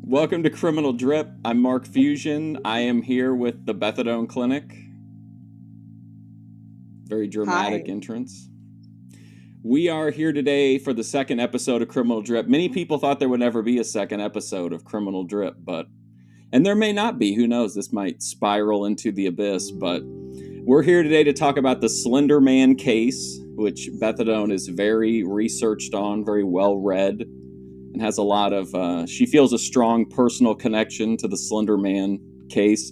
Welcome to Criminal Drip. I'm Marc Fusion. I am here with the BETHADONE Clinic. Very dramatic entrance. We are here today for the second episode of Criminal Drip. Many people thought there would never be a second episode of Criminal Drip, and there may not be. Who knows? This might spiral into the abyss, but we're here today to talk about the Slenderman case, which BETHADONE is very researched on, very well read, and has a lot of, she feels a strong personal connection to the Slenderman case.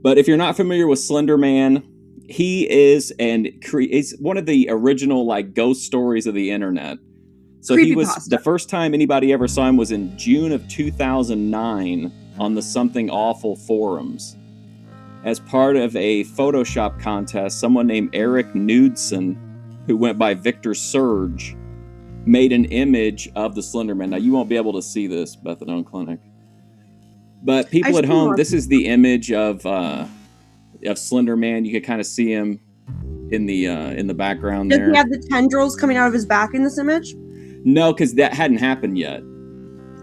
But if you're not familiar with Slenderman, he is it's one of the original ghost stories of the internet. So he was, the first time anybody ever saw him was in June of 2009 on the Something Awful forums. As part of a Photoshop contest, someone named Eric Knudsen, who went by Victor Surge, made an image of the Slenderman. Now, you won't be able to see this, BETHADONE Clinic. But people at home, this is the image of Slenderman. You can kind of see him in the background there. Does he have the tendrils coming out of his back in this image? No, because that hadn't happened yet.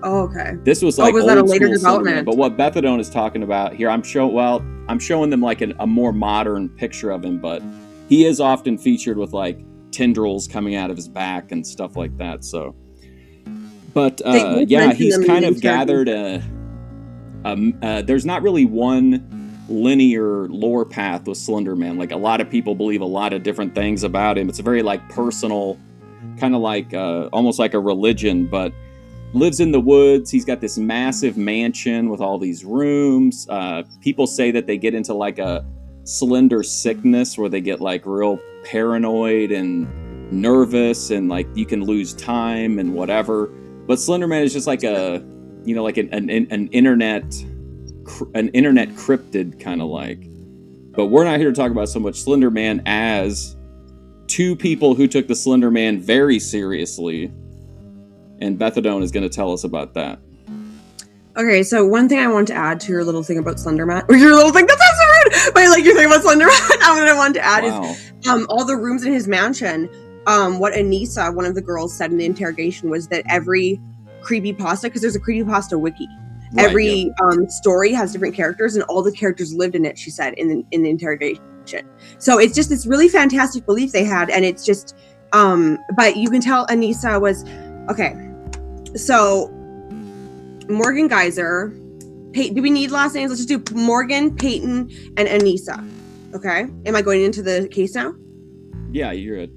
Oh, okay. This was was that a later development? But what BETHADONE is talking about here, I'm showing them a more modern picture of him, but he is often featured with tendrils coming out of his back and stuff like that. So, but he's kind of gathered there's not really one linear lore path with Slenderman. A lot of people believe a lot of different things about him. It's a very personal, kind of almost like a religion, but lives in the woods. He's got this massive mansion with all these rooms. People say that they get into a slender sickness where they get real paranoid and nervous and you can lose time and whatever. But Slenderman is just an internet cryptid kind of But we're not here to talk about so much Slenderman as two people who took the Slenderman very seriously. And BETHADONE is going to tell us about that. Okay, so one thing I want to add to your little thing about Slenderman, or your little thing, that's so rude, but your thing about Slenderman, what I want to add is all the rooms in his mansion. What Anissa, one of the girls, said in the interrogation was that every creepypasta, because there's a creepypasta wiki, every story has different characters, and all the characters lived in it, she said, in the interrogation. So it's just this really fantastic belief they had, and it's just, but you can tell Anissa was, okay, so Morgan Geyser, do we need last names? Let's just do Morgan, Peyton, and Anissa. Okay? Am I going into the case now? Yeah, you're good.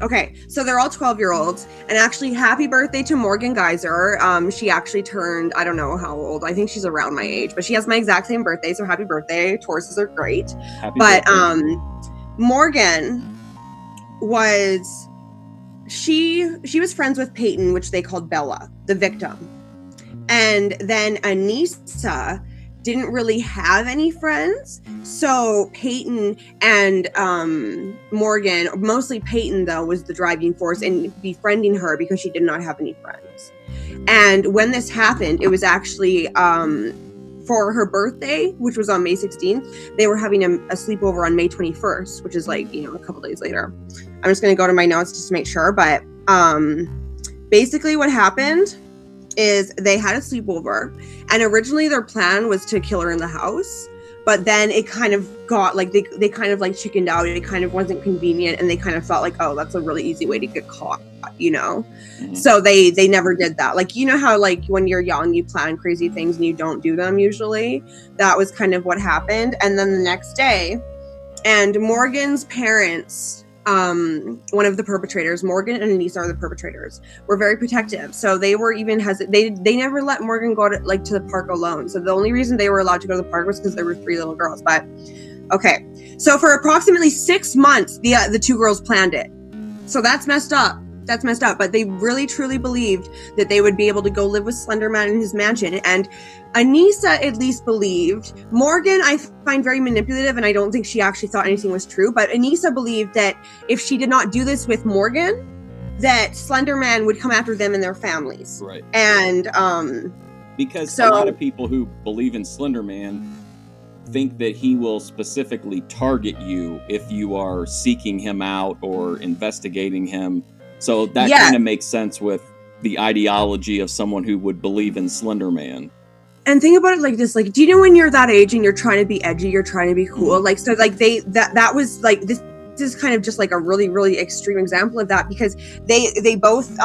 Okay, so they're all 12-year-olds, and actually, happy birthday to Morgan Geyser. She actually turned, I don't know how old, I think she's around my age, but she has my exact same birthday, so happy birthday. Tauruses are great. Happy birthday. Morgan was... She was friends with Peyton, which they called Bella, the victim. And then Anissa didn't really have any friends. So Peyton and Morgan, mostly Peyton though, was the driving force in befriending her because she did not have any friends. And when this happened, it was actually for her birthday, which was on May 16th. They were having a sleepover on May 21st, which is a couple days later. I'm just going to go to my notes just to make sure. But basically what happened is they had a sleepover. And originally their plan was to kill her in the house. But then it kind of got, they kind of chickened out. It kind of wasn't convenient. And they kind of felt oh, that's a really easy way to get caught, Mm-hmm. So they never did that. How when you're young, you plan crazy things and you don't do them usually. That was kind of what happened. And then the next day, and Morgan's parents... one of the perpetrators, Morgan and Anissa are the perpetrators, were very protective. So they were even they never let Morgan go to the park alone. So the only reason they were allowed to go to the park was because there were 3 little girls. But okay, so for approximately 6 months, the 2 girls planned it. So that's messed up. But they really truly believed that they would be able to go live with Slenderman in his mansion. And Anissa at least believed. Morgan, I find very manipulative, and I don't think she actually thought anything was true. But Anissa believed that if she did not do this with Morgan, that Slenderman would come after them and their families. Right. And because a lot of people who believe in Slenderman think that he will specifically target you if you are seeking him out or investigating him. So that kind of makes sense with the ideology of someone who would believe in Slenderman. And think about it like this, like, do you know when you're that age and you're trying to be edgy, you're trying to be cool? Like, so like that was like, this is kind of just like a really, really extreme example of that, because they both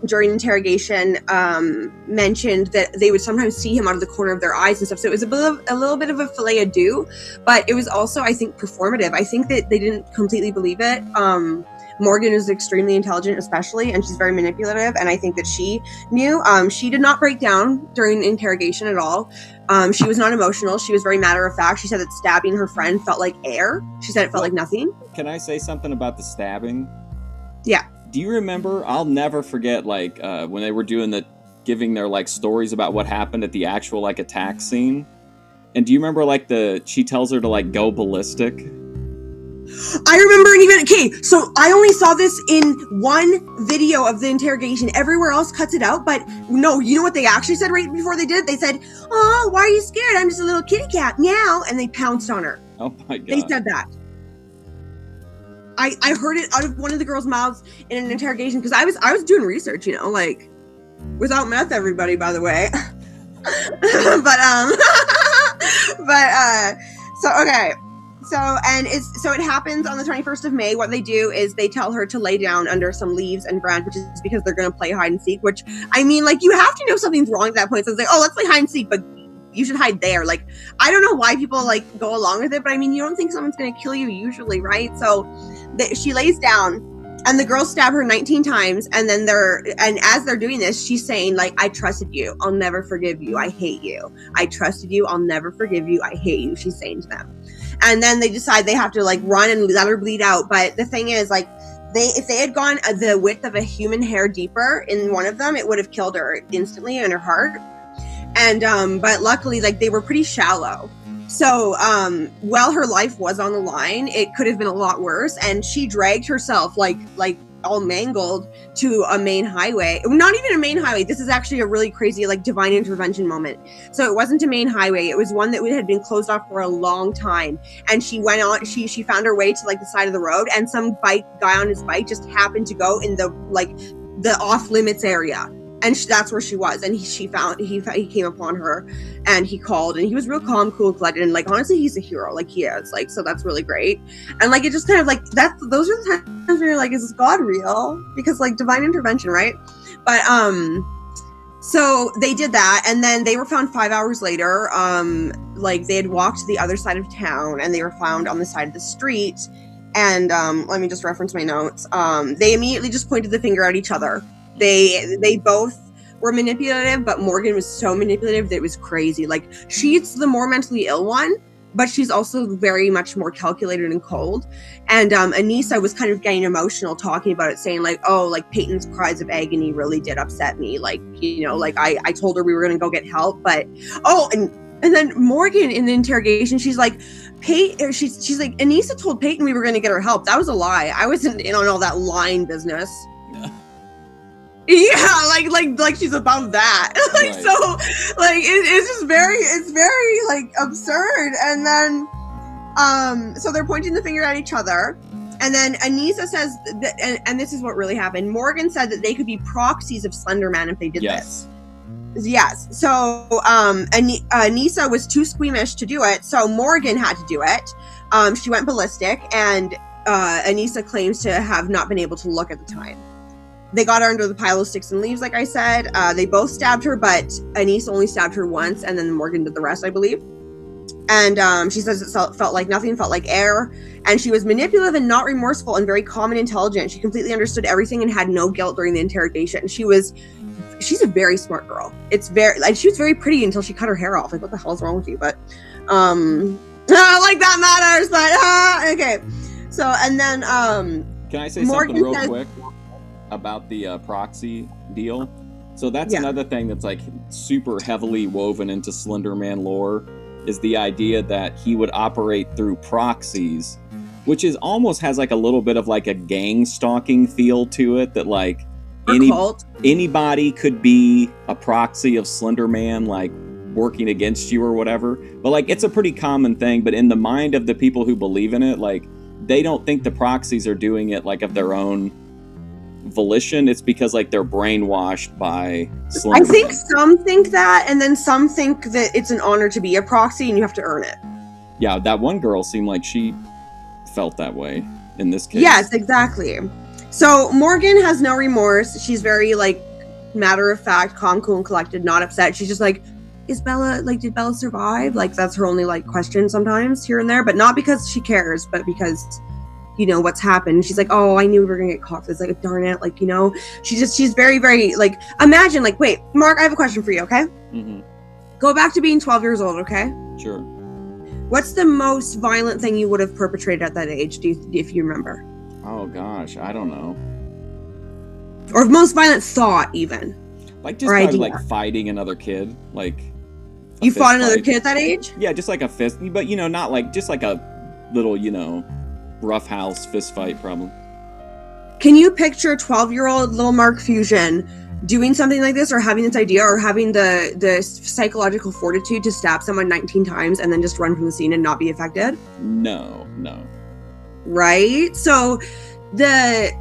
during interrogation mentioned that they would sometimes see him out of the corner of their eyes and stuff. So it was a little bit of a filet ado, but it was also, I think, performative. I think that they didn't completely believe it. Morgan is extremely intelligent, especially, and she's very manipulative, and I think that she knew. She did not break down during interrogation at all. She was not emotional. She was very matter of fact. She said that stabbing her friend felt like air. She said it felt like nothing. Can I say something about the stabbing? Yeah. Do you remember? I'll never forget, like, when they were giving their, like, stories about what happened at the actual, like, attack scene. And do you remember, like, she tells her to, like, go ballistic? I remember, and even, okay, so I only saw this in one video of the interrogation. Everywhere else cuts it out, but no, you know what they actually said right before they did? They said, "Oh, why are you scared? I'm just a little kitty cat, meow," and they pounced on her. Oh my God. They said that. I heard it out of one of the girls' mouths in an interrogation, because I was doing research, you know, like, without meth, everybody, by the way. So okay. So it happens on the 21st of May. What they do is they tell her to lay down under some leaves and branches because they're going to play hide and seek, which, I mean, like, you have to know something's wrong at that point. So it's like, oh, let's play hide and seek, but you should hide there. Like, I don't know why people, like, go along with it, but I mean, you don't think someone's going to kill you usually, right? So she lays down, and the girls stab her 19 times, and then as they're doing this, she's saying, like, "I trusted you. I'll never forgive you. I hate you. I trusted you. I'll never forgive you. I hate you," she's saying to them. And then they decide they have to, like, run and let her bleed out. But the thing is, like, if they had gone the width of a human hair deeper in one of them, it would have killed her instantly in her heart. And but luckily, like, they were pretty shallow. So while her life was on the line, it could have been a lot worse. And she dragged herself, like all mangled, to a main highway. Not even a main highway. This is actually a really crazy, like, divine intervention moment. So it wasn't a main highway. It was one that had been closed off for a long time. And she went on, she found her way to, like, the side of the road, and some guy on his bike just happened to go in the off limits area. And that's where she was. And he came upon her, and he called, and he was real calm, cool, collected. And, like, honestly, he's a hero. Like, he is. Like, so that's really great. And, like, it just kind of, like, those are the times where you're like, is God real? Because, like, divine intervention, right? But, so they did that. And then they were found 5 hours later. Like, they had walked to the other side of town, and they were found on the side of the street. And, let me just reference my notes. They immediately just pointed the finger at each other. They both were manipulative, but Morgan was so manipulative that it was crazy. Like, she's the more mentally ill one, but she's also very much more calculated and cold. And Anissa was kind of getting emotional talking about it, saying, like, oh, like, Peyton's cries of agony really did upset me. Like, you know, like, I told her we were going to go get help, but, oh, and then Morgan in the interrogation, she's like, she's like, Anissa told Peyton we were going to get her help. That was a lie. I wasn't in on all that lying business. Yeah, like she's above that. Like, right. So, like, it's very like absurd. And then, so they're pointing the finger at each other. And then Anissa says that, and this is what really happened. Morgan said that they could be proxies of Slenderman if they did this. Yes. So, Anissa was too squeamish to do it, so Morgan had to do it. She went ballistic, and Anissa claims to have not been able to look at the time. They got her under the pile of sticks and leaves, like I said. They both stabbed her, but Anissa only stabbed her once, and then Morgan did the rest, I believe. And she says it felt like nothing, felt like air. And she was manipulative and not remorseful and very calm and intelligent. She completely understood everything and had no guilt during the interrogation. She's a very smart girl. She was very pretty until she cut her hair off. Like, what the hell is wrong with you? But, like, that matters, but, okay. So, and then, can I say Morgan something real quick about the proxy deal? So that's another thing that's, like, super heavily woven into Slenderman lore, is the idea that he would operate through proxies, which is almost has, like, a little bit of, like, a gang stalking feel to it, that, like, anybody could be a proxy of Slenderman, like, working against you or whatever. But, like, it's a pretty common thing, but in the mind of the people who believe in it, like, they don't think the proxies are doing it, like, of their own, volition. It's because like they're brainwashed by Slenderman. I think some think that, and then some think that it's an honor to be a proxy and you have to earn it. Yeah, that one girl seemed like she felt that way in this case. Yes, exactly. So Morgan has no remorse. She's very like matter of fact, calm, cool, and collected, not upset. She's just like, did Bella survive? Like, that's her only like question sometimes here and there, but not because she cares, but because, you know, what's happened. She's like, oh, I knew we were gonna get caught. It's like, darn it, like, you know, she's very, very like, imagine like, wait, Mark, I have a question for you, okay? Mm-hmm. Go back to being 12 years old, okay? Sure. What's the most violent thing you would have perpetrated at that age, if you remember? Oh gosh, I don't know. Or most violent thought, even. Like just probably like fighting another kid, like. You fought another kid at that age? Yeah, just like a fist, but you know, not like just like a little, you know, roughhouse fist fight problem. Can you picture 12-year-old little Mark Fusion doing something like this, or having this idea, or having the psychological fortitude to stab someone 19 times and then just run from the scene and not be affected? No. Right? So the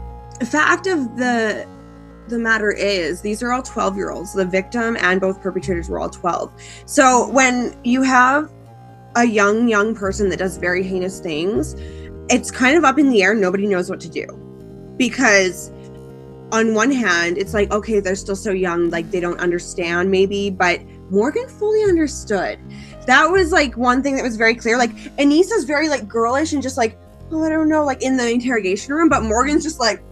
fact of the matter is, these are all 12-year-olds. The victim and both perpetrators were all 12. So when you have a young person that does very heinous things, it's kind of up in the air. Nobody knows what to do, because on one hand, it's like, okay, they're still so young, like they don't understand maybe, but Morgan fully understood. That was like one thing that was very clear. Like Anissa's very like girlish and just like, oh, I don't know, like in the interrogation room, but Morgan's just like,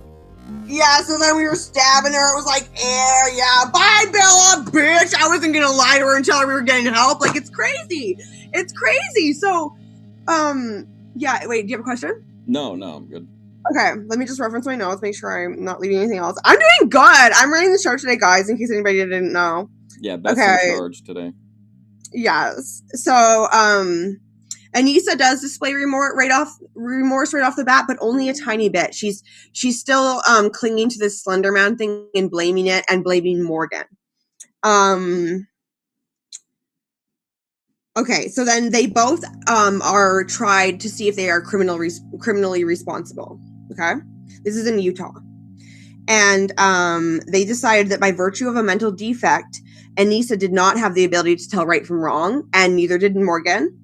yeah, so then we were stabbing her. It was like, yeah, bye, Bella, bitch. I wasn't gonna lie to her and tell her we were getting help. Like, it's crazy. It's crazy. So, yeah, wait, do you have a question? No, I'm good. Okay, let me just reference my notes, make sure I'm not leaving anything else. I'm doing good. I'm running the show today, guys, in case anybody didn't know. Yeah, Beth's in charge today. Yes. So, Anissa does display remorse right off the bat, but only a tiny bit. She's still clinging to this Slenderman thing and blaming it and blaming Morgan. Okay, so then they both are tried to see if they are criminally responsible. Okay, this is in Utah, and they decided that by virtue of a mental defect, Anissa did not have the ability to tell right from wrong, and neither did Morgan.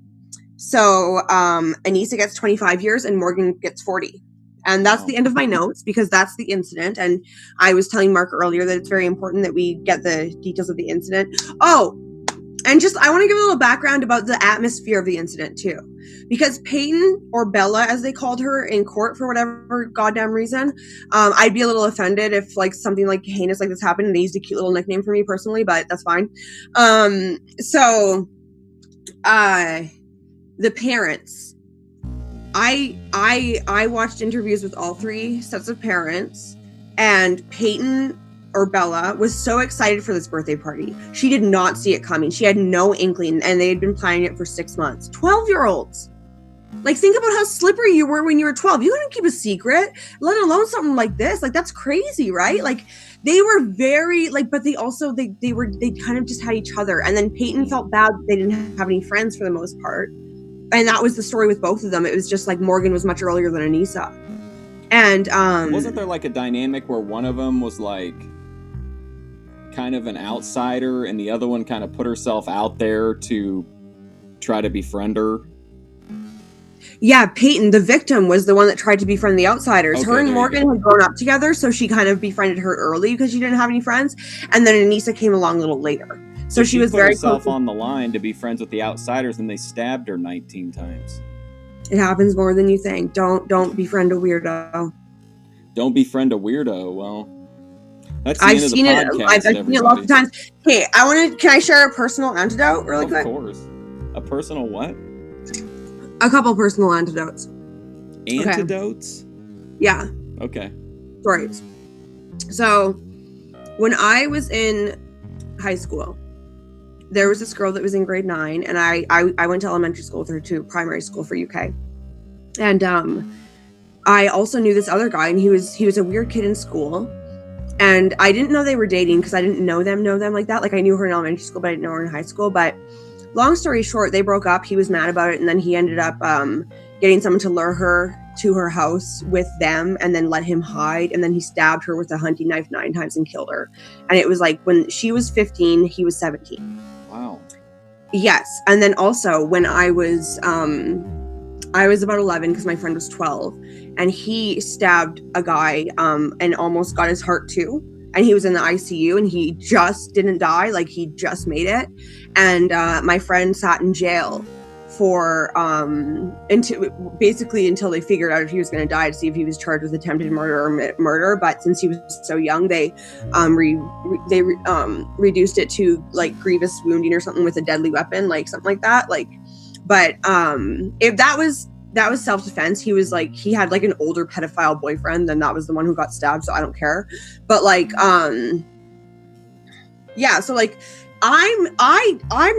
So Anissa gets 25 years and Morgan gets 40. And that's the end of my notes, because that's the incident. And I was telling Mark earlier that it's very important that we get the details of the incident. Oh, and just I want to give a little background about the atmosphere of the incident too. Because Peyton, or Bella as they called her in court for whatever goddamn reason, I'd be a little offended if like something like heinous like this happened. And they used a cute little nickname for me personally, but that's fine. The parents, I watched interviews with all three sets of parents, and Peyton, or Bella, was so excited for this birthday party. She did not see it coming. She had no inkling, and they had been planning it for 6 months. 12-year-olds. Like, think about how slippery you were when you were 12. You couldn't keep a secret, let alone something like this. Like, that's crazy, right? Like, they were very, like, but they also, they kind of just had each other. And then Peyton felt bad that they didn't have any friends for the most part. And that was the story with both of them. It was just like Morgan was much earlier than Anissa. And wasn't there like a dynamic where one of them was like kind of an outsider and the other one kind of put herself out there to try to befriend her? Yeah, Peyton, the victim, was the one that tried to befriend the outsiders. Okay, her and Morgan had grown up together, so she kind of befriended her early because she didn't have any friends. And then Anissa came along a little later. So she was very herself on the line to be friends with the outsiders, and they stabbed her 19 times. It happens more than you think. Don't befriend a weirdo. Don't befriend a weirdo. Well, that's the I've end of the seen it. podcast, I've seen it lots of times. Okay, can I share a personal antidote really quick? Of course. A personal what? A couple personal antidotes. Antidotes? Okay. Yeah. Okay. Stories. So, when I was in high school, there was this girl that was in grade 9, and I went to elementary school with her too, primary school for UK. And I also knew this other guy, and he was a weird kid in school. And I didn't know they were dating because I didn't know them like that. Like, I knew her in elementary school, but I didn't know her in high school. But long story short, they broke up. He was mad about it, and then he ended up getting someone to lure her to her house with them and then let him hide. And then he stabbed her with a hunting knife 9 times and killed her. And it was like when she was 15, he was 17. Wow. Yes. And then also when I was about 11 because my friend was 12, and he stabbed a guy and almost got his heart too. And he was in the ICU and he just didn't die. Like he just made it. And my friend sat in jail for until they figured out if he was going to die, to see if he was charged with attempted murder or murder. But since he was so young, they reduced it to like grievous wounding or something with a deadly weapon, like something like that. Like, but if that was self-defense. He was like, he had like an older pedophile boyfriend, and that was the one who got stabbed, so I don't care. But like yeah, so like I'm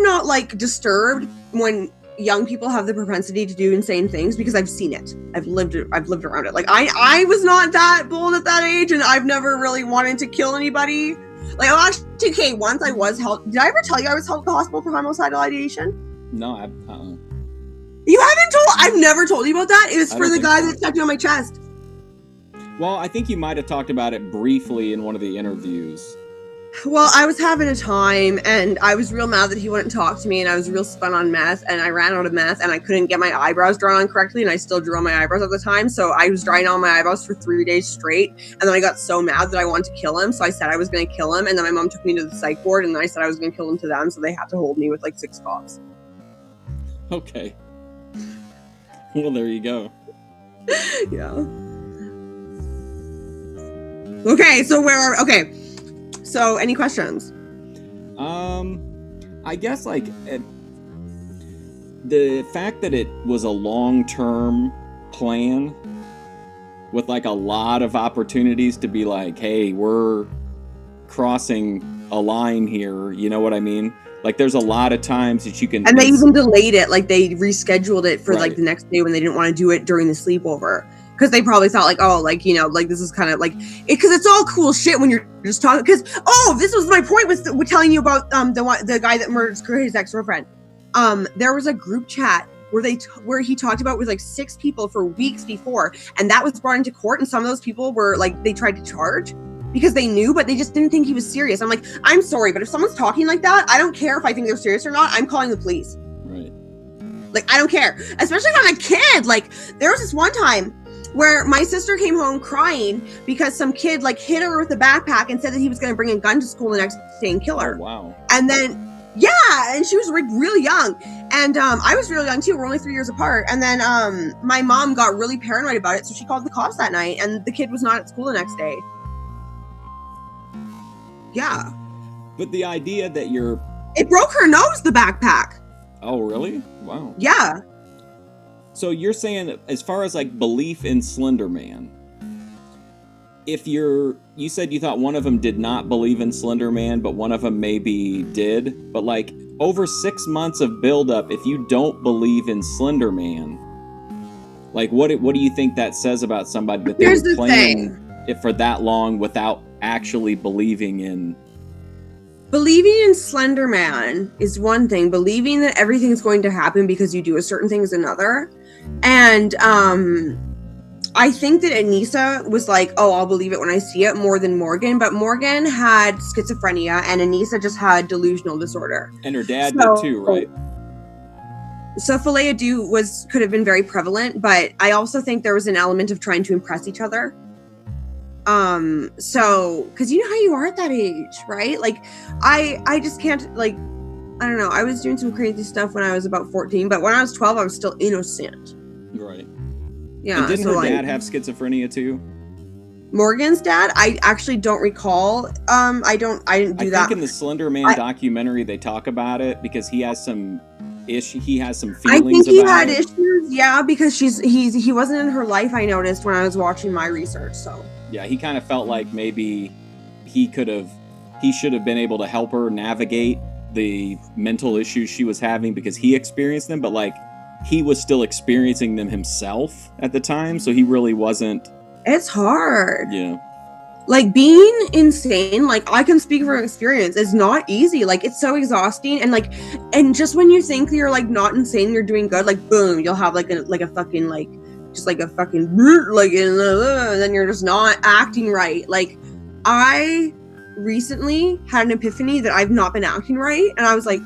not like disturbed when young people have the propensity to do insane things, because I've seen it. I've lived around it. Like I was not that bold at that age, and I've never really wanted to kill anybody. Like, oh, actually, okay, once I was held. Did I ever tell you I was held at the hospital for homicidal ideation? No, You haven't told? I've never told you about that. It was for the guy that tapped me on my chest. Well, I think you might have talked about it briefly in one of the interviews. Well, I was having a time, and I was real mad that he wouldn't talk to me, and I was real spun on meth, and I ran out of meth, and I couldn't get my eyebrows drawn on correctly, and I still drew on my eyebrows at the time, so I was drawing on my eyebrows for 3 days straight, and then I got so mad that I wanted to kill him, so I said I was going to kill him, and then my mom took me to the psych ward, and then I said I was going to kill him to them, so they had to hold me with like 6 cops. Okay. Well, there you go. Yeah. Okay, so so any questions? I guess like the fact that it was a long-term plan with like a lot of opportunities to be like, hey, we're crossing a line here, you know what I mean? Like there's a lot of times that you can, and they even delayed it, like they rescheduled it for like the next day when they didn't want to do it during the sleepover, because they probably thought like, oh, like, you know, like this is kind of like because it's all cool shit when you're just talking. Because this was my point with telling you about the guy that murdered his ex-girlfriend. There was a group chat where he talked about with like 6 people for weeks before, and that was brought into court, and some of those people were like, they tried to charge because they knew, but they just didn't think he was serious. I'm like, I'm sorry, but if someone's talking like that, I don't care if I think they're serious or not. I'm calling the police. Right. Like, I don't care. Especially if I'm a kid. Like, there was this one time where my sister came home crying because some kid like hit her with a backpack and said that he was going to bring a gun to school the next day and kill her. Oh, wow. And then, yeah, and she was like really young. And I was really young too. We're only 3 years apart. And then my mom got really paranoid about it, so she called the cops that night, and the kid was not at school the next day. Yeah. But the idea that it broke her nose, the backpack. Oh, really? Wow. Yeah. So you're saying that as far as like belief in Slenderman, if you said you thought one of them did not believe in Slenderman, but one of them maybe did, but like over 6 months of buildup, if you don't believe in Slenderman, like what do you think that says about somebody that they were playing it for that long without actually believing in? Believing in Slenderman is one thing. Believing that everything's going to happen because you do a certain thing is another. And I think that Anissa was like, oh, I'll believe it when I see it, more than Morgan. But Morgan had schizophrenia, and Anissa just had delusional disorder. And her dad did too, right? So filet do could have been very prevalent, but I also think there was an element of trying to impress each other. So, cause you know how you are at that age, right? Like, I just can't, like, I don't know. I was doing some crazy stuff when I was about 14, but when I was 12, I was still innocent. Right. Yeah. And didn't her dad have schizophrenia too? Morgan's dad? I actually don't recall. I didn't do that. I think in the Slenderman documentary, they talk about it because he has some he has some feelings about it. I think he had issues, yeah, because he wasn't in her life, I noticed when I was watching my research, so. Yeah, he kind of felt like maybe he should have been able to help her navigate the mental issues she was having because he experienced them, but like he was still experiencing them himself at the time, so he really wasn't. It's hard. Yeah. Like, being insane, like, I can speak from experience, is not easy. Like, it's so exhausting, and like, and just when you think you're like not insane, you're doing good, like, boom, you'll have like a fucking, like, just like a fucking like, and then you're just not acting right. Like, I recently had an epiphany that I've not been acting right, and I was like,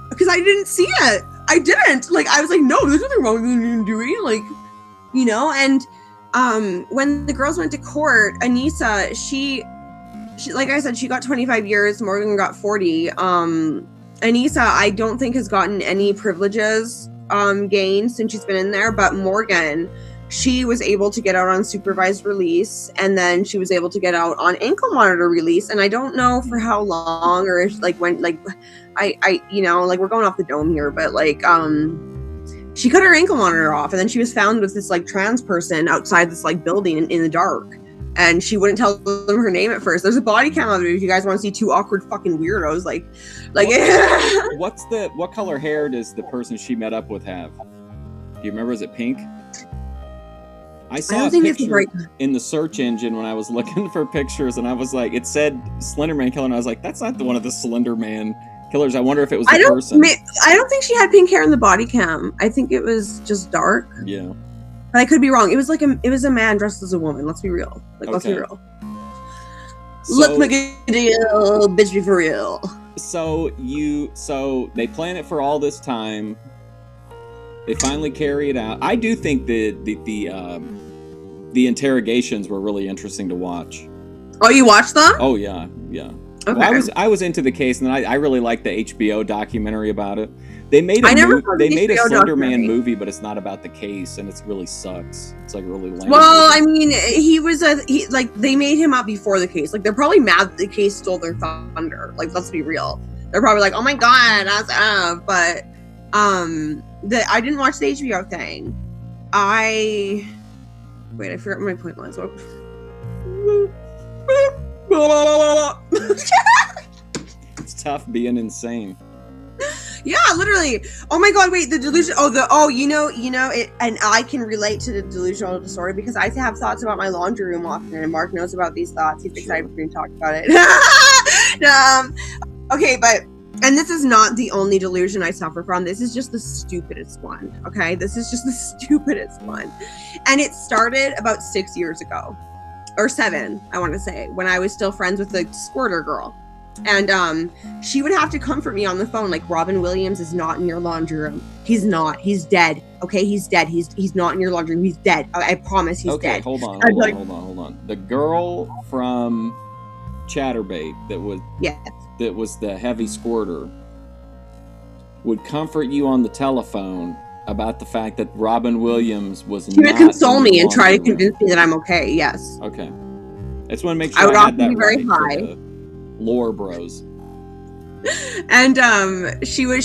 because I didn't see it. I didn't. Like, I was like, no, there's nothing wrong with what you're doing. Like, you know, and when the girls went to court, Anissa, she like I said, she got 25 years, Morgan got 40. Anissa, I don't think has gotten any privileges gained since she's been in there, but Morgan, she was able to get out on supervised release, and then she was able to get out on ankle monitor release, and I don't know for how long, or if, like, when, like, I you know, like, we're going off the dome here, but like she cut her ankle monitor off, and then she was found with this like trans person outside this like building in the dark, and she wouldn't tell them her name at first. There's a body cam of it if you guys want to see two awkward fucking weirdos. Like what color hair does the person she met up with have? Do you remember? Is it pink? I saw a picture in the search engine when I was looking for pictures, and I was like, it said Slenderman killer, and I was like, that's not one of the Slenderman killers. I wonder if it was the person. I don't think she had pink hair in the body cam. I think it was just dark. Yeah. But I could be wrong. It was like it was a man dressed as a woman. Let's be real. Like, let's be real. So, look like a deal, bitch, be for real. So they plan it for all this time. They finally carry it out. I do think the interrogations were really interesting to watch. Oh, you watched them? Oh yeah. Okay. Well, I was into the case, and I really liked the HBO documentary about it. They made a Slenderman movie, but it's not about the case, and it really sucks. It's like really lame. Well, I mean, they made him out before the case. Like, they're probably mad that the case stole their thunder. Like, let's be real. They're probably like, oh my god, but I didn't watch the HBO thing. I forgot what my point was. It's tough being insane. Yeah, literally. Oh my god, wait, the delusion. You know it, and I can relate to the delusional disorder because I have thoughts about my laundry room often, and Mark knows about these thoughts. He's excited for me to talk about it. Okay, and this is not the only delusion I suffer from. This is just the stupidest one. Okay, this is just the stupidest one, and it started about 6 years ago. Or 7, I want to say, when I was still friends with the squirter girl. And she would have to comfort me on the phone, like, Robin Williams is not in your laundry room. He's not. He's dead. Okay, he's dead. He's not in your laundry room. He's dead. I promise he's dead. Okay, hold on. The girl from Chatterbait that was the heavy squirter would comfort you on the telephone about the fact that Robin Williams was not. She would console me and try to convince me that I'm okay. Yes. Okay. I just want to make sure I had that be very high. For the lore bros. And she would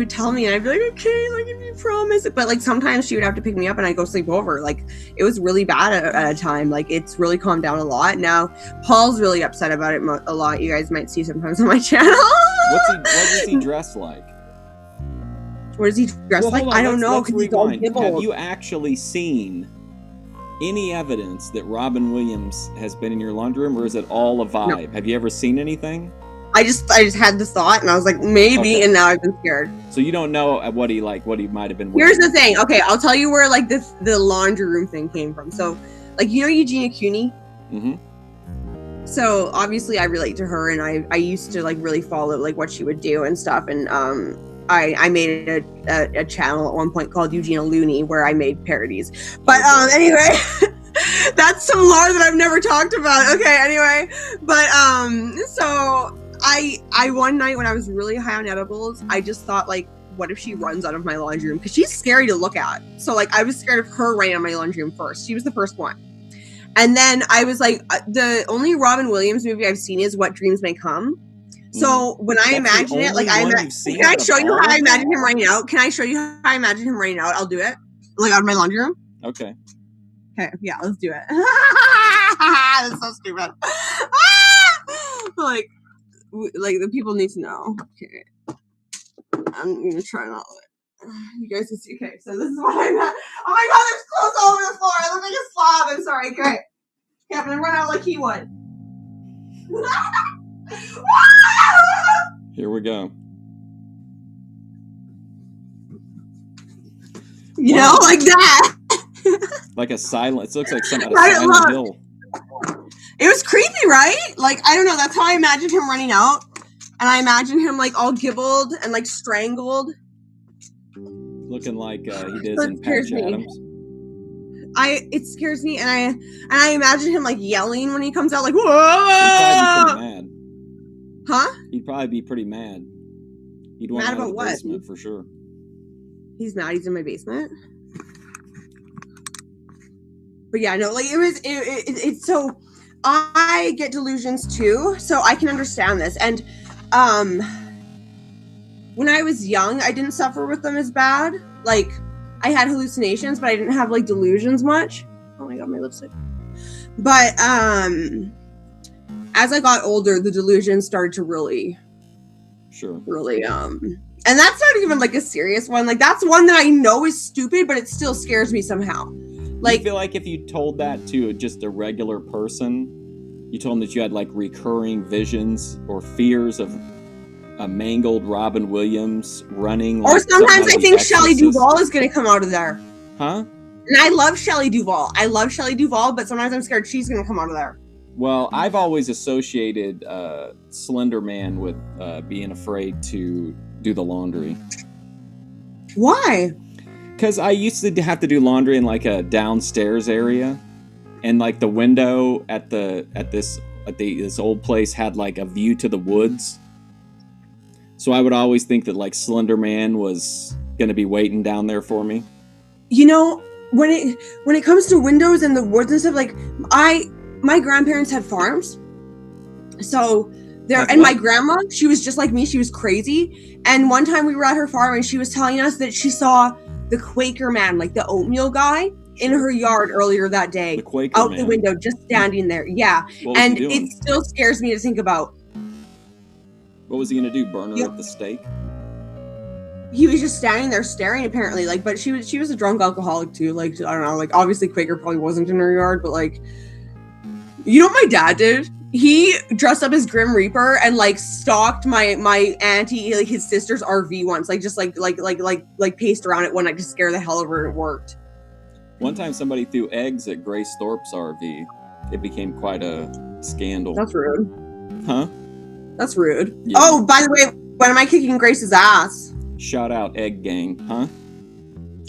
tell me, and I'd be like, okay, like, if you promise. But like sometimes she would have to pick me up, and I'd go sleep over. Like, it was really bad at a time. Like, it's really calmed down a lot now. Paul's really upset about it a lot. You guys might see sometimes on my channel. What does he dress like? What does he dress like? I don't know. Have you actually seen any evidence that Robin Williams has been in your laundry room, or is it all a vibe? No. Have you ever seen anything? I just had the thought, and I was like, maybe, okay. And now I've been scared. So you don't know what he might have been wearing. Here's the thing. Okay, I'll tell you where like the laundry room thing came from. So, like, you know Eugenia Cooney? Mm-hmm. So obviously I relate to her, and I used to like really follow like what she would do and stuff, and I made a channel at one point called Eugenia Looney where I made parodies. But anyway, that's some lore that I've never talked about. Okay, anyway. But so I one night when I was really high on edibles, I just thought, like, what if she runs out of my laundry room? Because she's scary to look at. So like I was scared of her running out of my laundry room first. She was the first one. And then I was like, the only Robin Williams movie I've seen is What Dreams May Come. So when I imagine it, like can I show you how I imagine him right now? Can I show you how I imagine him right now? I'll do it. Like out of my laundry room. Okay. Okay. Yeah, let's do it. That's so stupid. like the people need to know. Okay. I'm gonna try not to. You guys can see. Okay, so this is what I'm at. Oh my god, there's clothes all over the floor. I look like a slob. I'm sorry. Okay. Yeah, I'm gonna run out like he would. Here we go. You know, like that. Like a silent. It looks like some Right, silent look. hill. It was creepy, right? Like, I don't know. That's how I imagined him running out. And I imagined him, like, all gibbled and, like, strangled. Looking like he does So in it scares Patch me. Adams. It scares me, and I imagine him, like, yelling when he comes out, like, He'd probably be whoa! pretty mad. Huh? He'd probably be pretty mad. He'd want Mad out of about the what? basement for sure. He's mad he's in my basement. But yeah, no, like, it's so, I get delusions too, so I can understand this. And when I was young, I didn't suffer with them as bad. Like, I had hallucinations, but I didn't have, like, delusions much. Oh my god, my lipstick. But as I got older, the delusions started to really, and that's not even, like, a serious one. Like, that's one that I know is stupid, but it still scares me somehow. Like, I feel like if you told that to just a regular person, you told them that you had, like, recurring visions or fears of a mangled Robin Williams running. Or like sometimes I think Shelley Exorcist. Duvall is going to come out of there. Huh? And I love Shelley Duvall. But sometimes I'm scared she's going to come out of there. Well, I've always associated Slenderman with being afraid to do the laundry. Why? Because I used to have to do laundry in, like, a downstairs area, and, like, the window at this old place had, like, a view to the woods. So I would always think that, like, Slenderman was gonna be waiting down there for me. You know, when it comes to windows and the woods and stuff, like, my grandparents had farms, so my grandma, she was just like me. She was crazy. And one time we were at her farm, and she was telling us that she saw the Quaker man, like the oatmeal guy, in her yard earlier that day. The Quaker out man. the window, just standing there. Yeah, What was and he doing? it still scares me to think about. What was he gonna do? Burn her at the stake? He was just standing there staring, apparently. Like, but she was a drunk alcoholic too. Like, I don't know. Like, obviously Quaker probably wasn't in her yard, but, like, you know what my dad did? He dressed up as Grim Reaper and, like, stalked my auntie, like, his sister's RV once. Like, just like paced around it one night to scare the hell out of her, and it worked. One time somebody threw eggs at Grace Thorpe's RV. It became quite a scandal. That's rude. Huh? That's rude. Yeah. Oh, by the way, when am I kicking Grace's ass? Shout out Egg Gang, huh?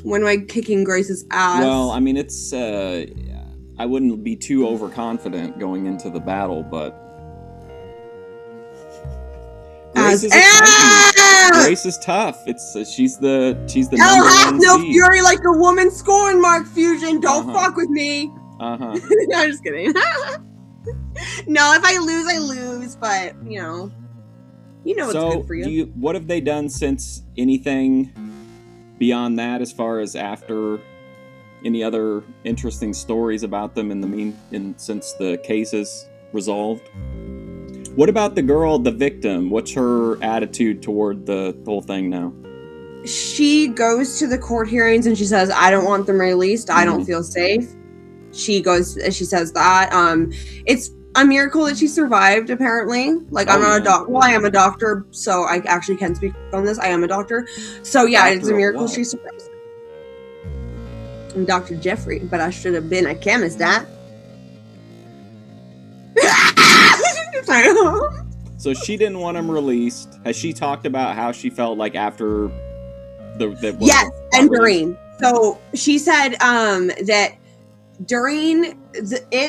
When am I kicking Grace's ass? Well, I mean, it's, I wouldn't be too overconfident going into the battle, but Grace is a Titan. Grace is tough. she's the Hell number hath one no seed. fury like a woman scorned, Mark Fusion. Don't Uh-huh. fuck with me. Uh-huh. No, I'm just kidding. No, if I lose, I lose. But, you know what's good for you. What have they done since anything beyond that, as far as after any other interesting stories about them since the case is resolved? What about the girl, the victim? What's her attitude toward the whole thing now? She goes to the court hearings and she says, I don't want them released. I don't feel safe. She says that. It's a miracle that she survived, apparently. Like, I'm not a doctor. Well, I am a doctor, so I actually can speak on this. I am a doctor. So, yeah, it's a miracle she survived. I'm Dr. Jeffrey, but I should have been a chemist, Dad. So she didn't want him released. Has she talked about how she felt like after yes, and during. So she said that during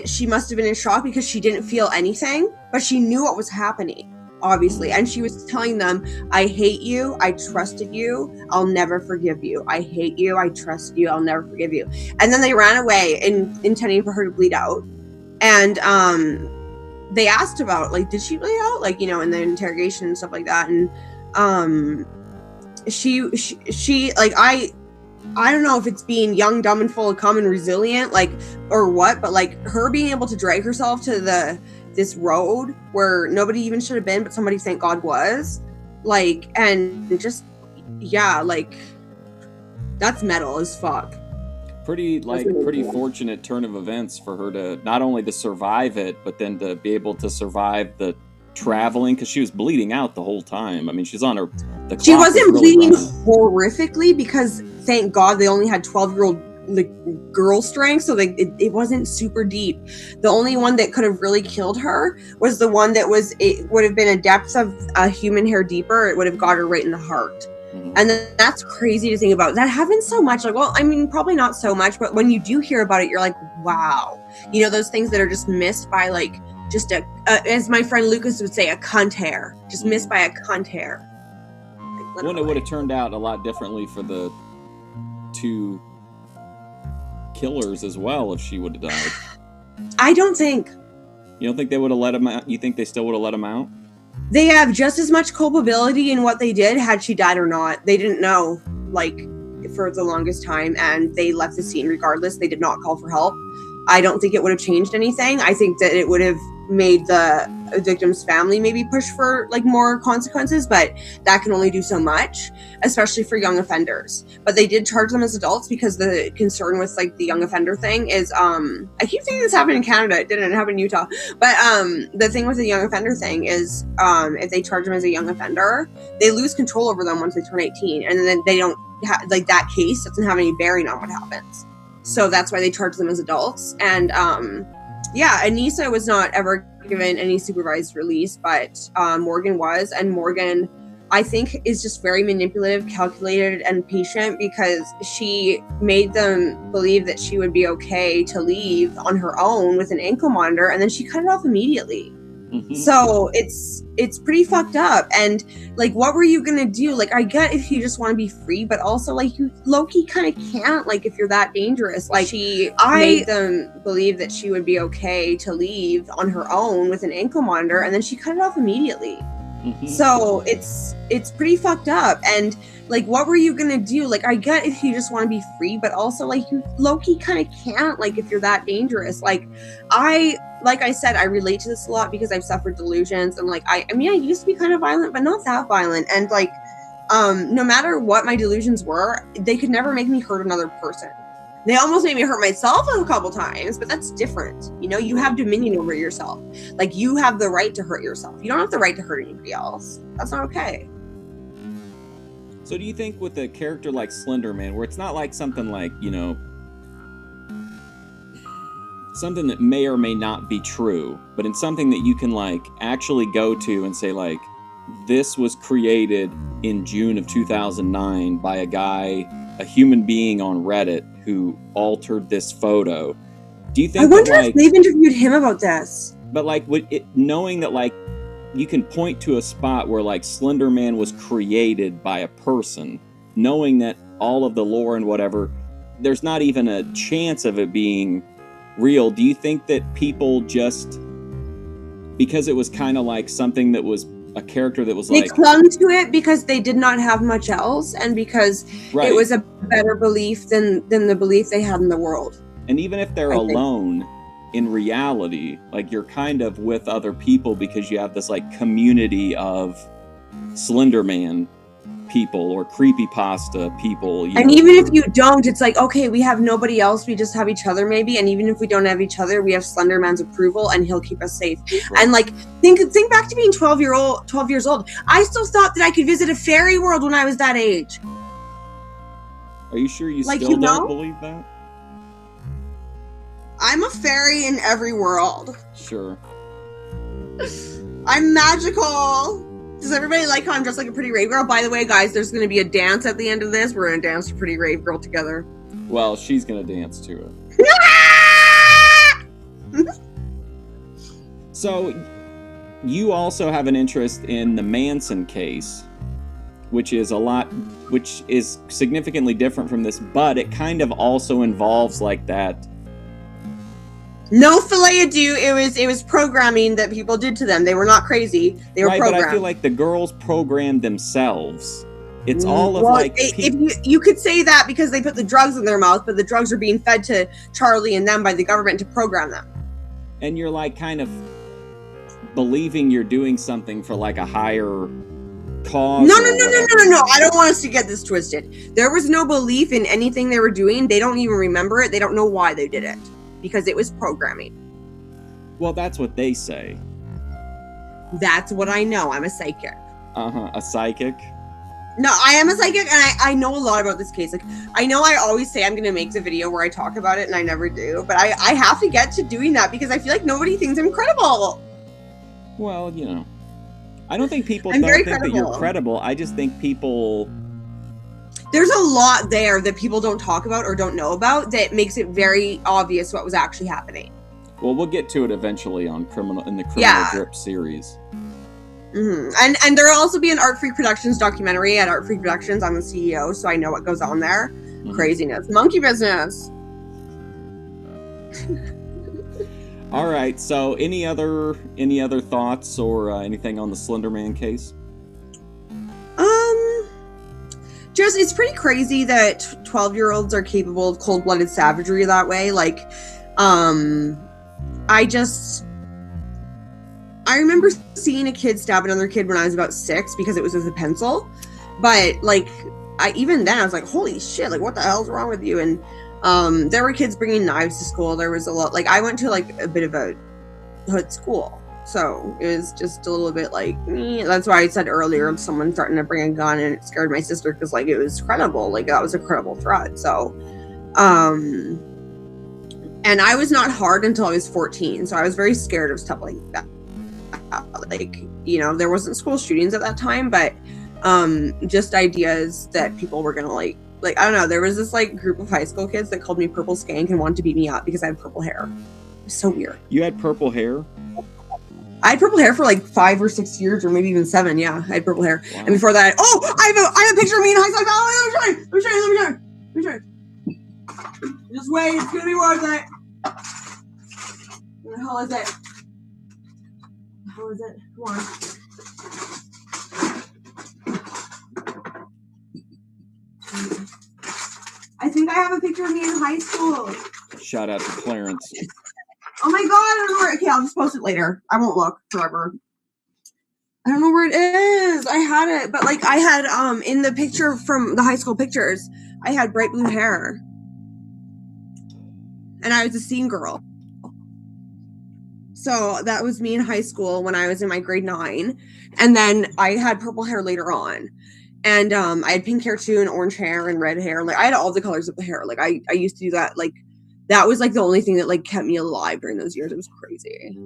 she must have been in shock because she didn't feel anything, but she knew what was happening, obviously. And she was telling them, I hate you, I trusted you, I'll never forgive you. I hate you, I trust you, I'll never forgive you. And then they ran away intending for her to bleed out. And they asked about, like, did she bleed out? Like, in the interrogation and stuff like that. And she like, I don't know if it's being young, dumb, and full of cum and resilient, like, or what, but, like, her being able to drag herself to this road where nobody even should have been, but somebody, thank God, was, like, and just, yeah, like, that's metal as fuck. pretty fortunate turn of events for her to not only to survive it, but then to be able to survive the traveling, because she was bleeding out the whole time. I mean, she's on her. She wasn't really bleeding running. horrifically because thank God they only had 12-year-old girl strength, so it wasn't super deep. The only one that could have really killed her was the one that would have been a depth of a human hair deeper. It would have got her right in the heart. Mm-hmm. And that's crazy to think about. That happens so much. Like, well, I mean, probably not so much, but when you do hear about it, you're like, wow. You know, those things that are just missed by like just as my friend Lucas would say, a cunt hair. Just missed by a cunt hair. Like, well, it would have turned out a lot differently for the two killers as well if she would have died. I don't think. You don't think they would have let him out? You think they still would have let him out? They have just as much culpability in what they did had she died or not. They didn't know, like, for the longest time, and they left the scene regardless. They did not call for help. I don't think it would have changed anything. I think that it would have made the victim's family maybe push for like more consequences, but that can only do so much, especially for young offenders. But they did charge them as adults because the concern with like the young offender thing is I keep saying this happened in Canada, it didn't happen in Utah, but the thing with the young offender thing is if they charge them as a young offender, they lose control over them once they turn 18, and then they don't like that case doesn't have any bearing on what happens. So that's why they charge them as adults. And yeah, Anissa was not ever given any supervised release, but Morgan was. And Morgan, I think, is just very manipulative, calculated, and patient because she made them believe that she would be okay to leave on her own with an ankle monitor, and then she cut it off immediately. Mm-hmm. So it's pretty fucked up. And like, what were you gonna do? Like, I get if you just want to be free, but also like you low-key kind of can't, like if you're that dangerous. Like I made them believe that she would be okay to leave on her own with an ankle monitor, and then she cut it off immediately. Mm-hmm. So it's pretty fucked up. And like, what were you gonna do? Like, I get if you just want to be free, but also like you low-key kind of can't, like if you're that dangerous. Like I said, I relate to this a lot because I've suffered delusions, and like I mean I used to be kind of violent, but not that violent. And like no matter what my delusions were, they could never make me hurt another person. They almost made me hurt myself a couple times, but that's different. You know, you have dominion over yourself. Like, you have the right to hurt yourself. You don't have the right to hurt anybody else. That's not okay. So do you think with a character like Slenderman, where it's not like something like, you know, something that may or may not be true, but in something that you can like actually go to and say like, this was created in June of 2009 by a guy, a human being on Reddit who altered this photo. Do you think? I wonder if they've interviewed him about this. But like, knowing that like you can point to a spot where like Slenderman was created by a person, knowing that all of the lore and whatever, there's not even a chance of it being real. Do you think that people just, because it was kind of like something that was a character that was they like, clung to it because they did not have much else, and because it was a better belief than the belief they had in the world. And even if they're alone in reality, like you're kind of with other people because you have this like community of Slenderman people or creepypasta people. And even if you don't, it's like, okay, we have nobody else, we just have each other maybe, and even if we don't have each other, we have Slenderman's approval and he'll keep us safe. Right. And like, think back to being 12 years old. I still thought that I could visit a fairy world when I was that age. Are you sure you still don't believe that? I'm a fairy in every world. Sure. I'm magical. Does everybody like how I'm dressed like a pretty rave girl? By the way, guys, there's going to be a dance at the end of this. We're going to dance to Pretty Rave Girl together. Well, she's going to dance to it. So, you also have an interest in the Manson case, which is significantly different from this, but it kind of also involves like that. No filet-a-dieu. It was programming that people did to them. They were not crazy. They were programmed. But I feel like the girls programmed themselves. It's all of like... If you could say that because they put the drugs in their mouth, but the drugs are being fed to Charlie and them by the government to program them. And you're like kind of believing you're doing something for like a higher cause. No. I don't want us to get this twisted. There was no belief in anything they were doing. They don't even remember it. They don't know why they did it because it was programming. Well, that's what they say. That's what I know. I'm a psychic. A psychic? No, I am a psychic, and I know a lot about this case. Like, I know I always say I'm going to make the video where I talk about it, and I never do. But I have to get to doing that because I feel like nobody thinks I'm credible. Well, you know, I don't think people don't think that you're credible. I just think people... There's a lot there that people don't talk about or don't know about that makes it very obvious what was actually happening. Well, we'll get to it eventually on the Criminal Drip series. Mm-hmm. And there'll also be an Art Free Productions documentary at Art Free Productions. I'm the CEO, so I know what goes on there. Mm-hmm. Craziness. Monkey business. All right, so any other thoughts or anything on the Slenderman case? Just, it's pretty crazy that 12-year-olds are capable of cold-blooded savagery that way. Like, I remember seeing a kid stab another kid when I was about 6 because it was with a pencil. But, like, even then I was like, holy shit, like, what the hell's wrong with you? And there were kids bringing knives to school. There was a lot, like, I went to, like, a bit of a hood school. So it was just a little bit like, that's why I said earlier, someone threatened to bring a gun and it scared my sister because, like, it was credible. Like, that was a credible threat. So, and I was not hard until I was 14. So I was very scared of stuff like that. Like, you know, there wasn't school shootings at that time, but just ideas that people were gonna like I don't know, there was this like group of high school kids that called me Purple Skank and wanted to beat me up because I had purple hair. It was so weird. You had purple hair? I had purple hair for like 5 or 6 years, or maybe even 7. Yeah, I had purple hair. Wow. And before that, I have a picture of me in high school. Oh, let me show you. Just wait, it's gonna be worth it. What the hell is it? How is it? Come on. I think I have a picture of me in high school. Shout out to Clarence. Oh my god, I don't know where. Okay, I'll just post it later. I won't look forever. I don't know where it is. I had it, but like I had in the picture from the high school pictures, I had bright blue hair. And I was a scene girl. So that was me in high school when I was in my grade 9. And then I had purple hair later on. And I had pink hair too, and orange hair and red hair. Like I had all the colors of the hair. Like I used to do that. Like that was like the only thing that like kept me alive during those years. It was crazy.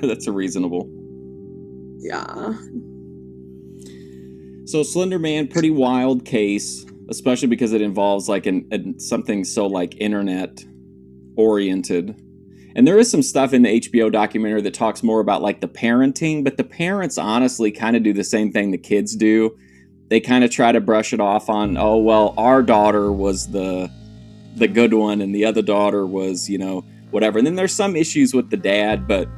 That's a reasonable. Yeah. So Slenderman, pretty wild case, especially because it involves like something so like internet oriented. And there is some stuff in the HBO documentary that talks more about like the parenting, but the parents honestly kind of do the same thing the kids do. They kind of try to brush it off on, oh, well, our daughter was the good one and the other daughter was, you know, whatever. And then there's some issues with the dad, but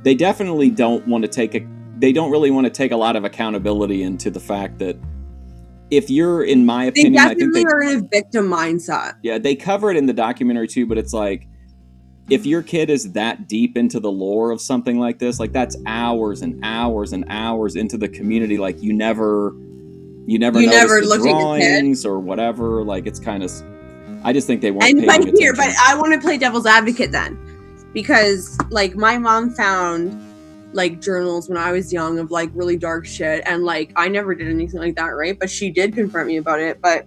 they definitely don't want to they don't really want to take a lot of accountability into the fact that if you're, in my opinion, I think they are in a victim mindset. Yeah, they cover it in the documentary too, but it's like, if your kid is that deep into the lore of something like this, like that's hours and hours and hours into the community. Like you never look drawings or whatever. Like it's kind of, I just think they won't. But I want to play devil's advocate then, because like my mom found like journals when I was young of like really dark shit, and like I never did anything like that, right? But she did confront me about it. But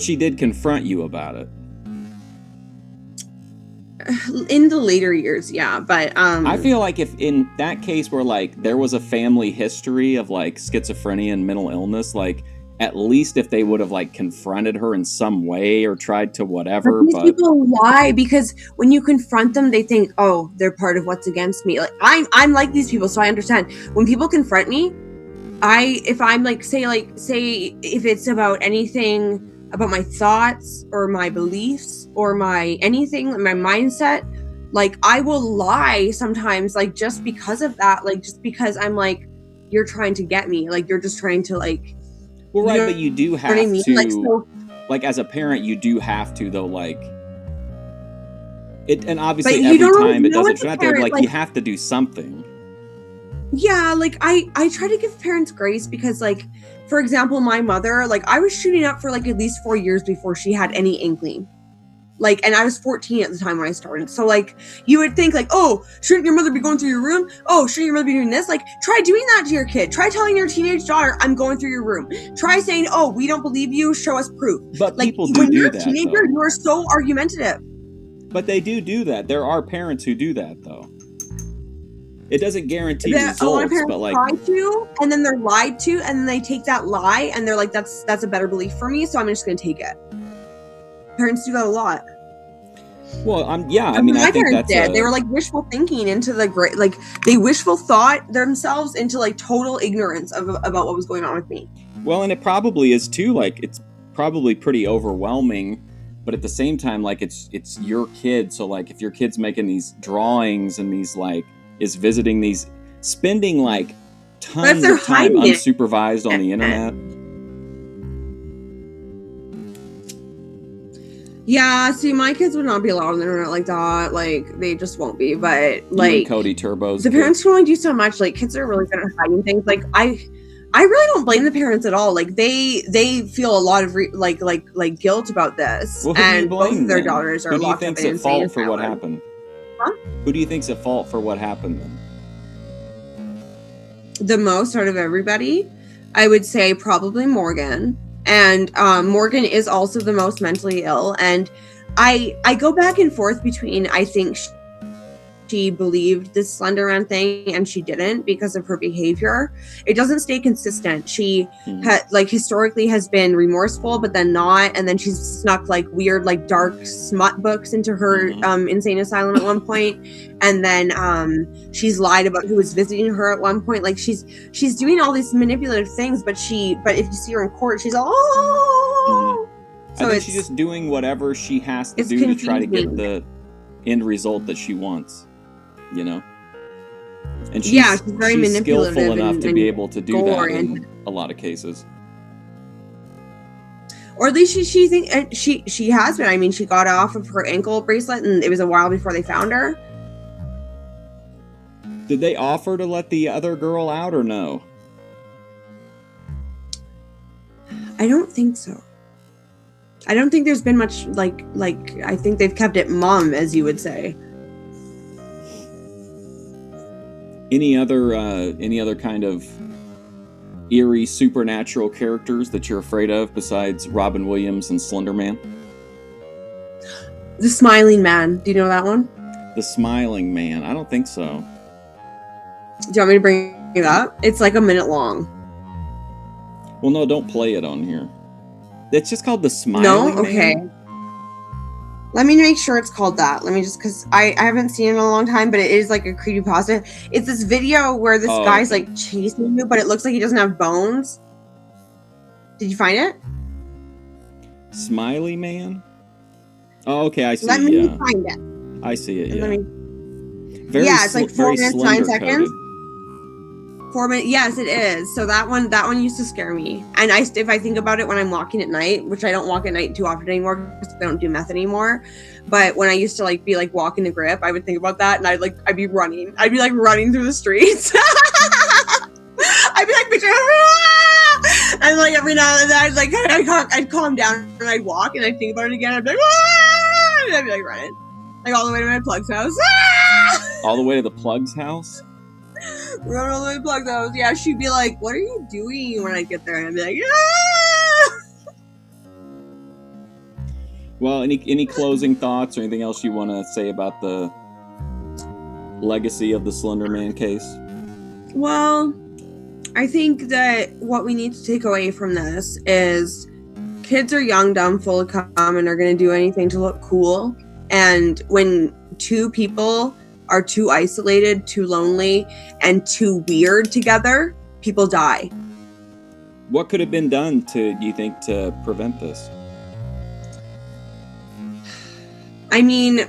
she did confront you about it. In the later years, yeah, but I feel like if in that case where like there was a family history of like schizophrenia and mental illness, like at least if they would have like confronted her in some way or tried to whatever. But people lie because when you confront them, they think, oh, they're part of what's against me. Like I'm like these people, so I understand when people confront me. If I'm like say if it's about anything. About my thoughts or my beliefs or my anything, my mindset, like I will lie sometimes, like just because of that, like just because I'm like, you're trying to get me, like you're just trying to like. Well, right, but you do have to, like as a parent, you do have to though, like. It and obviously every time it doesn't turn out there, like you have to do something. Yeah, like I try to give parents grace because, like, for example, my mother, like, I was shooting up for like at least 4 years before she had any inkling. Like, and I was 14 at the time when I started. So, like, you would think, like, oh, shouldn't your mother be going through your room? Oh, shouldn't your mother be doing this? Like, try doing that to your kid. Try telling your teenage daughter, I'm going through your room. Try saying, oh, we don't believe you. Show us proof. But like, people when do you're a that, teenager, though. you are so argumentative. But they do that. There are parents who do that, though. It doesn't guarantee That a lot of results, parents but like, try to, and then they're lied to, and then they take that lie, and they're like, that's a better belief for me, so I'm just going to take it. Parents do that a lot. Well, I mean, I think that's they were like wishful thinking into the great, like they wishful thought themselves into like total ignorance about what was going on with me. Well, and it probably is too. Like, it's probably pretty overwhelming, but at the same time, like it's your kid. So like, if your kid's making these drawings and these like is visiting these, spending like tons of time unsupervised on the internet. Yeah, see, my kids would not be allowed on the internet like that. Like, they just won't be. But like, Cody Turbo's the parents can only do so much. Like, kids are really good at hiding things. Like, I really don't blame the parents at all. Like, they feel a lot of like guilt about this. Well, and both of their daughters are locked up in insane asylum. Who do you think's at fault for what happened? Huh? Who do you think's at fault for what happened then? The most out of everybody, I would say probably Morgan. And Morgan is also the most mentally ill. And I go back and forth between, I think she believed this Slenderman thing and she didn't because of her behavior. It doesn't stay consistent. She like historically has been remorseful, but then not. And then she's snuck like weird, like dark smut books into her insane asylum at one point. And then she's lied about who was visiting her at one point. Like she's doing all these manipulative things, but if you see her in court, she's all, So I think she's just doing whatever she has to do to try to get the end result that she wants, you know? And she's very manipulative, skillful enough to be able to do that in a lot of cases. Or at least she thinks she has been. I mean, she got off of her ankle bracelet, and it was a while before they found her. Did they offer to let the other girl out or no? I don't think so. I don't think there's been much like I think they've kept it mum, as you would say. Any other kind of eerie supernatural characters that you're afraid of besides Robin Williams and Slenderman? The Smiling Man. Do you know that one? The Smiling Man. I don't think so. Do you want me to bring it up? It's like a minute long. Well, no, don't play it on here. It's just called The Smiling Man? No? Okay. Let me make sure it's called that. Let me just, because I haven't seen it in a long time, but it is like a creepypasta. It's this video where this guy's like chasing you, but it looks like he doesn't have bones. Did you find it? Smiley Man? Oh, okay, I see. Let me find it. I see it, yeah. It's like 4 minutes, 9 seconds. 4 minutes. Yes, it is. So that one used to scare me. And if I think about it when I'm walking at night, which I don't walk at night too often anymore because I don't do meth anymore. But when I used to be walking the grip, I would think about that, and I'd be running. I'd be running through the streets. I'd be like, and every now and then I'd calm down and I'd walk and I'd think about it again. I'd be like, and I'd be running, all the way to my plug's house. All the way to the plug's house? Run all the way to plug's house. Yeah, she'd be like, "What are you doing?" when I get there, and I'd be like, "Ah!" Well, any closing thoughts or anything else you want to say about the legacy of the Slenderman case? Well, I think that what we need to take away from this is kids are young, dumb, full of cum, and are going to do anything to look cool. And when two people are too isolated, too lonely, and too weird together, people die. What could have been done do you think, to prevent this? I mean,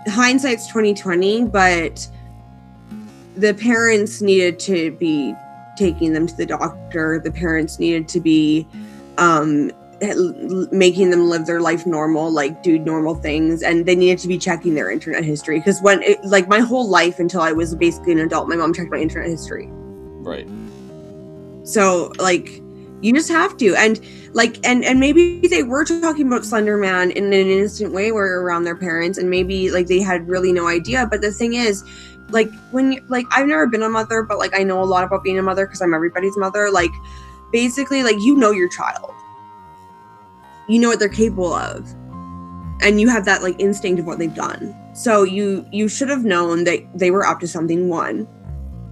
hindsight's 20/20, but the parents needed to be taking them to the doctor. The parents needed to be making them live their life normal, like do normal things, and they needed to be checking their internet history. Because like my whole life until I was basically an adult, my mom checked my internet history. Right. So like you just have to, and like and maybe they were talking about Slenderman in an innocent way where around their parents, and maybe like they had really no idea. But the thing is, like when you, like I've never been a mother, but like I know a lot about being a mother because I'm everybody's mother. Like basically, like you know your child, you know what they're capable of, and you have that like instinct of what they've done. So you should have known that they were up to something, one,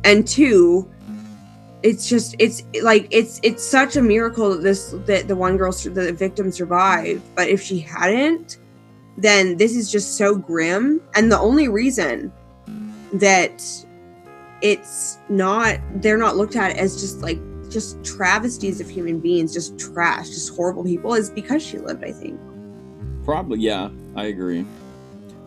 and two. It's such a miracle that the one girl, the victim, survived. But if she hadn't, then this is just so grim. And the only reason that they're not looked at as just travesties of human beings, just trash, just horrible people, is because she lived, I think. Probably, yeah, I agree.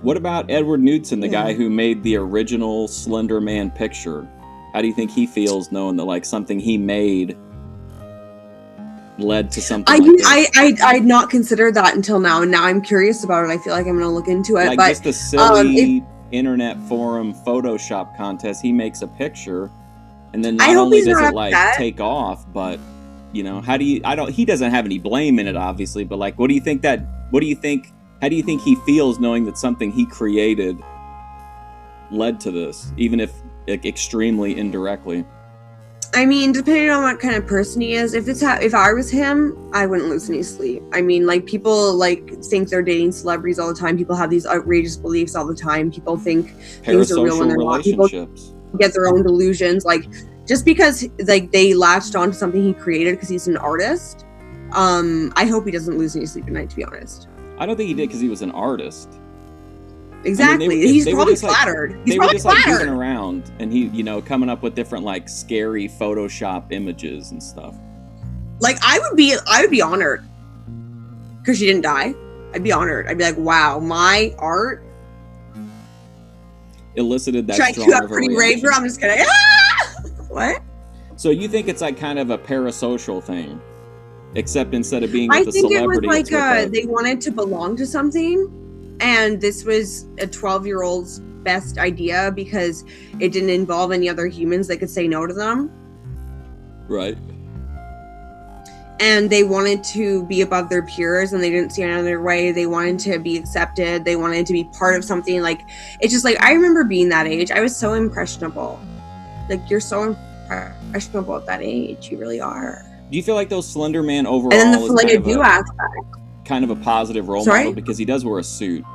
What about Edward Knudsen, the guy who made the original Slenderman picture? How do you think he feels knowing that like something he made led to something? I'd not considered that until now, and now I'm curious about it. I feel like I'm going to look into it. Like but just a silly internet forum Photoshop contest. He makes a picture, and then not only does it like take off, but you know, how do you? He doesn't have any blame in it, obviously. But like, how do you think he feels knowing that something he created led to this, even if extremely indirectly? I mean, depending on what kind of person he is, if I was him, I wouldn't lose any sleep. I mean, like people like think they're dating celebrities all the time. People have these outrageous beliefs all the time. People think things are real when they're not. People get their own delusions. Like just because like they latched onto something he created because he's an artist. I hope he doesn't lose any sleep at night, to be honest. I don't think he did because he was an artist. Exactly. I mean, he's probably flattered. They were just like goofing around, and he, you know, coming up with different like scary Photoshop images and stuff. Like I would be honored because she didn't die. I'd be honored. I'd be like, wow, my art elicited that. Should I strong do a pretty rave girl? I'm just kidding. What? So you think it's like kind of a parasocial thing, except instead of being with a celebrity, I think it was like they wanted to belong to something. And this was a 12-year-old's best idea because it didn't involve any other humans that could say no to them. Right. And they wanted to be above their peers, and they didn't see another way. They wanted to be accepted. They wanted to be part of something. Like, it's just like, I remember being that age. I was so impressionable. Like, you're so impressionable at that age. You really are. Do you feel like those Slenderman overall and then the filet do aspect. Kind of a positive role model because he does wear a suit?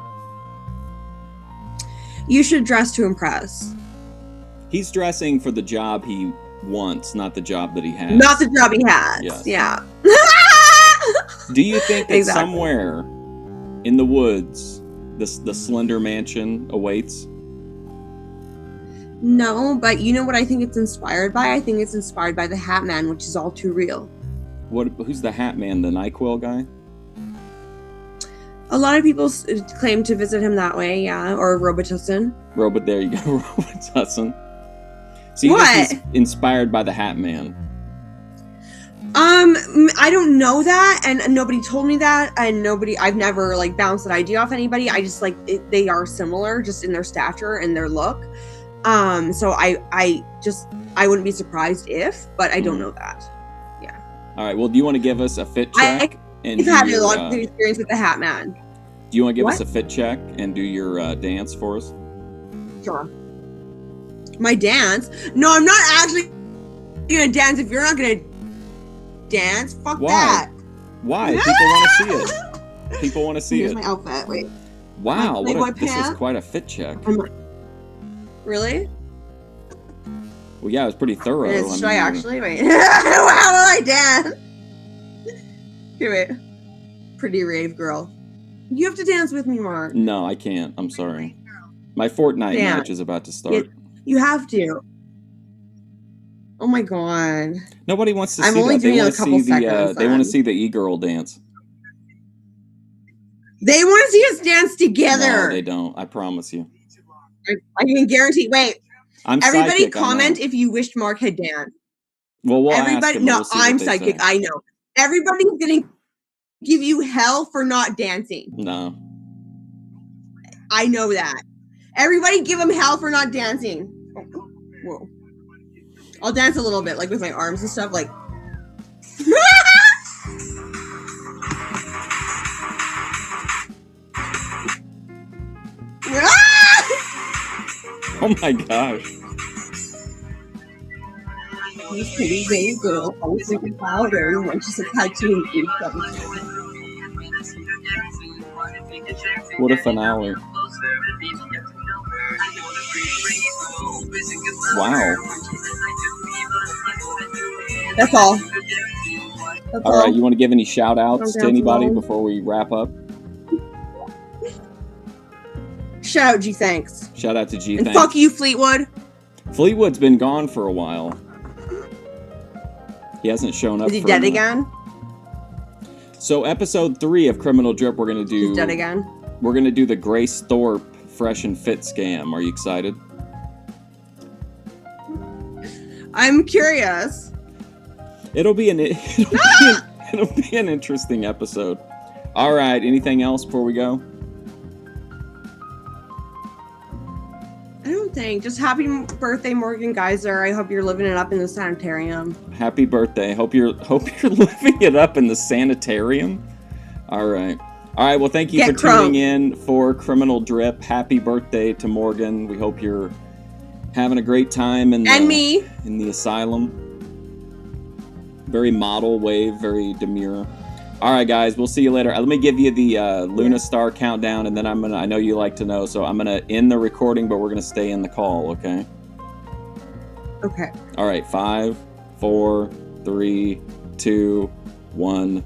You should dress to impress. He's dressing for the job he wants, not the job that he has. Not the job he has. Yes. Yeah. Do you think that somewhere in the woods, the Slender Mansion awaits? No, but you know what I think it's inspired by? I think it's inspired by the Hat Man, which is all too real. Who's the Hat Man? The NyQuil guy? A lot of people claim to visit him that way, yeah, or Robitussin. There you go, Robitussin. So you think he's inspired by the Hat Man? I don't know that, and nobody told me that, and I've never like bounced that idea off anybody. I just like they are similar, just in their stature and their look. So I wouldn't be surprised if, but I don't know that. Yeah. All right. Well, do you want to give us a fit check? You've had a lot of experience with the Hat Man. Do you want to give us a fit check and do your dance for us? Sure. My dance? No, I'm not actually gonna dance if you're not gonna dance. Fuck that. Why? People want to see it. People want to see Here's my outfit. Wait. Wow, this is quite a fit check. Really? Well, yeah, it was pretty thorough. Should I actually? Wait. How will I dance? Here, wait. Pretty rave girl. You have to dance with me, Mark. No, I can't. I'm sorry. My Fortnite match is about to start. You have to. Oh my god. Nobody wants to see that. I'm only doing a couple seconds. They want to see the e-girl dance. They want to see us dance together. No, they don't. I promise you. I can guarantee. Wait. Everybody psychic, comment if you wished Mark had danced. Well, everybody. No, I'm psychic. I know. Everybody's getting give you hell for not dancing. No. I know that. Everybody give him hell for not dancing. Whoa. I'll dance a little bit, like with my arms and stuff, like. Oh my gosh. This pretty baby girl always looking louder when she's a cartoon. What a finale. Wow. That's all. All right, you want to give any shout outs to anybody before we wrap up? Shout out G Thanks. Shout out to G And Thanks. fuck you, Fleetwood. Fleetwood's been gone for a while. He hasn't shown up. Is he dead again? So episode 3 of Criminal Drip, we're gonna do. He's dead again. We're gonna do the Grace Thorpe Fresh and Fit scam. Are you excited? I'm curious. It'll be an interesting episode. All right. Anything else before we go? I don't think. Just happy birthday, Morgan Geyser. I hope you're living it up in the sanitarium. Happy birthday. Hope you're living it up in the sanitarium. All right. Well, thank you for tuning in for Criminal Drip. Happy birthday to Morgan. We hope you're having a great time in the asylum. Very model wave, very demure. All right, guys, we'll see you later. Let me give you the Luna Star countdown, and then I know you like to know, so I'm gonna end the recording, but we're gonna stay in the call, okay? Okay. All right, 5, 4, 3, 2, 1.